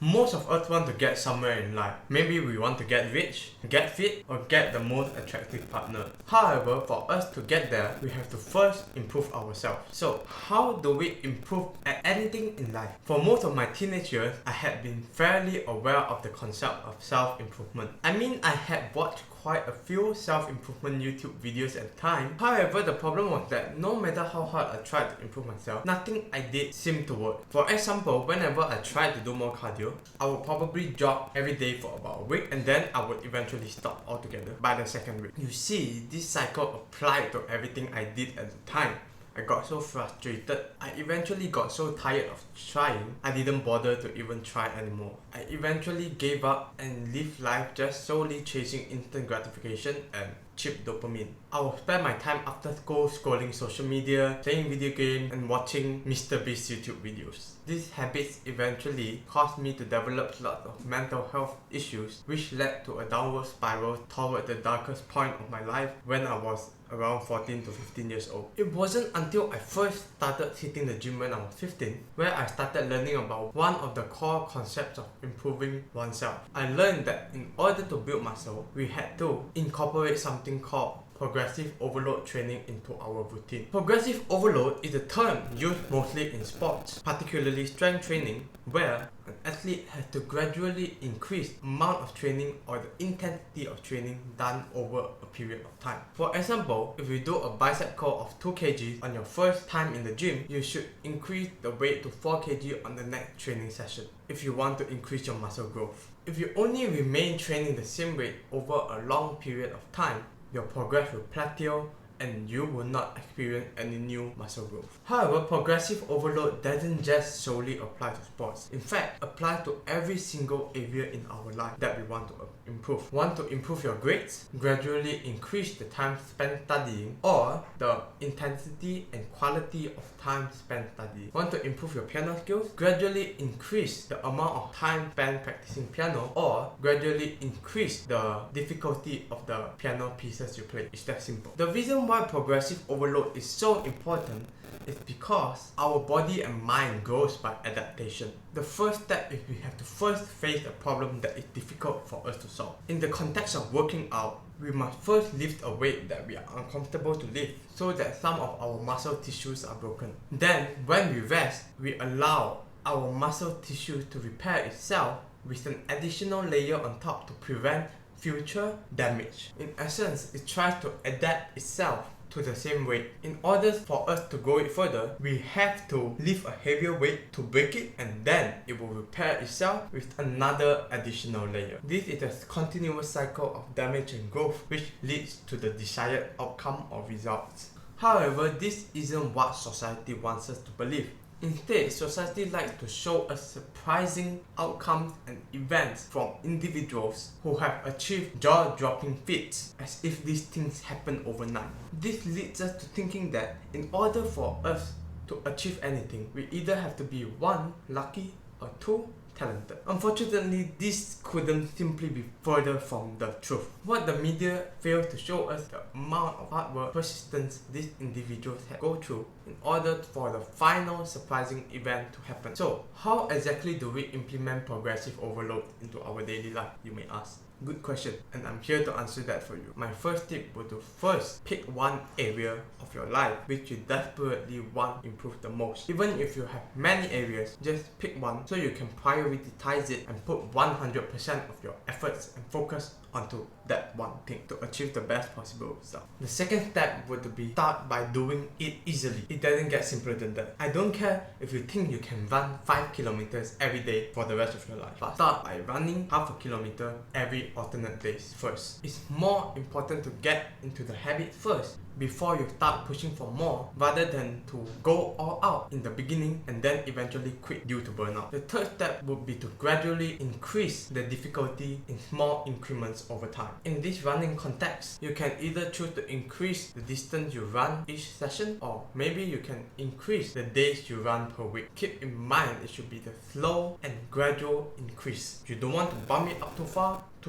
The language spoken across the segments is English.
Most of us want to get somewhere in life. Maybe we want to get rich, get fit, or get the most attractive partner. However, for us to get there, we have to first improve ourselves. So, how do we improve at anything in life? For most of my teenage years, I had been fairly aware of the concept of self-improvement. I mean, I had watched quite a few self-improvement YouTube videos at the time. However, the problem was that no matter how hard I tried to improve myself, nothing I did seemed to work. For example, whenever I tried to do more cardio, I would probably jog every day for about a week, and then I would eventually stop altogether by the second week. You see, this cycle applied to everything I did at the time. I got so frustrated. I eventually got so tired of trying, I didn't bother to even try anymore. I eventually gave up and lived life just solely chasing instant gratification and cheap dopamine. I would spend my time after school scrolling social media, playing video games, and watching Mr. Beast YouTube videos. These habits eventually caused me to develop lots of mental health issues, which led to a downward spiral toward the darkest point of my life when I was around 14 to 15 years old. It wasn't until I first started hitting the gym when I was 15 where I started learning about one of the core concepts of improving oneself. I learned that in order to build muscle, we had to incorporate something called progressive overload training into our routine. Progressive overload is a term used mostly in sports, particularly strength training, where an athlete has to gradually increase the amount of training or the intensity of training done over a period of time. For example, if you do a bicep curl of 2 kg on your first time in the gym, you should increase the weight to 4 kg on the next training session if you want to increase your muscle growth. If you only remain training the same weight over a long period of time, your progress will plateau and you will not experience any new muscle growth. However, progressive overload doesn't just solely apply to sports. In fact, it applies to every single area in our life that we want to improve. Want to improve your grades? Gradually increase the time spent studying or the intensity and quality of time spent studying. Want to improve your piano skills? Gradually increase the amount of time spent practicing piano or gradually increase the difficulty of the piano pieces you play. It's that simple. The reason why progressive overload is so important is because our body and mind grows by adaptation. The first step is we have to first face a problem that is difficult for us to solve. In the context of working out, we must first lift a weight that we are uncomfortable to lift so that some of our muscle tissues are broken. Then, when we rest, we allow our muscle tissue to repair itself with an additional layer on top to prevent future damage. In essence, it tries to adapt itself to the same weight. In order for us to go it further, we have to lift a heavier weight to break it, and then it will repair itself with another additional layer. This is a continuous cycle of damage and growth which leads to the desired outcome or results. However, this isn't what society wants us to believe. Instead, society likes to show us surprising outcomes and events from individuals who have achieved jaw-dropping feats as if these things happen overnight. This leads us to thinking that in order for us to achieve anything, we either have to be 1. Lucky or 2. Talented. Unfortunately, this couldn't simply be further from the truth. What the media fails to show us the amount of hard work, persistence these individuals had to go through in order for the final surprising event to happen. So, how exactly do we implement progressive overload into our daily life, you may ask? Good question, and I'm here to answer that for you. My first tip would to first pick one area of your life which you desperately want to improve the most. Even if you have many areas, just pick one so you can prioritize it and put 100% of your efforts and focus onto that one thing to achieve the best possible result. The second step would be start by doing it easily. It doesn't get simpler than that. I don't care if you think you can run 5 kilometers every day for the rest of your life, but start by running half a kilometer every alternate days first. It's more important to get into the habit first before you start pushing for more, rather than to go all out in the beginning and then eventually quit due to burnout. The third step would be to gradually increase the difficulty in small increments over time. In this running context, you can either choose to increase the distance you run each session, or maybe you can increase the days you run per week. Keep in mind it should be the slow and gradual increase. You don't want to bump it up too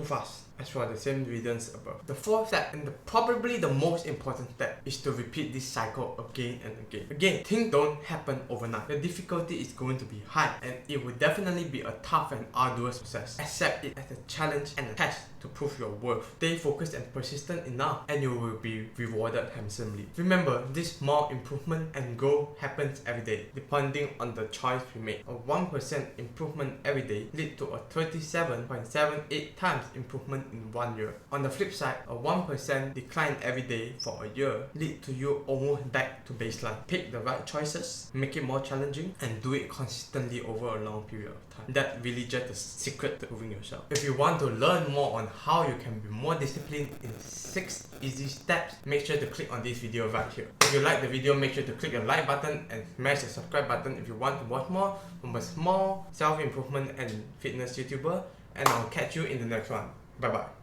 fast, as for the same reasons above. The fourth step, and probably the most important step is to repeat this cycle again and again. Again, things don't happen overnight. The difficulty is going to be high, and it will definitely be a tough and arduous process. Accept it as a challenge and a test to prove your worth. Stay focused and persistent enough, and you will be rewarded handsomely. Remember, this small improvement and growth happens every day, depending on the choice we make. A 1% improvement every day leads to a 37.78 times improvement in 1 year. On the flip side, a 1% decline every day for a year leads to you almost back to baseline. Pick the right choices, make it more challenging, and do it consistently over a long period of time. That really just the secret to improving yourself. If you want to learn more on how you can be more disciplined in 6 easy steps, make sure to click on this video right here. If you like the video, make sure to click the like button and smash the subscribe button if you want to watch more from a small self-improvement and fitness YouTuber, and I'll catch you in the next one. Bye bye.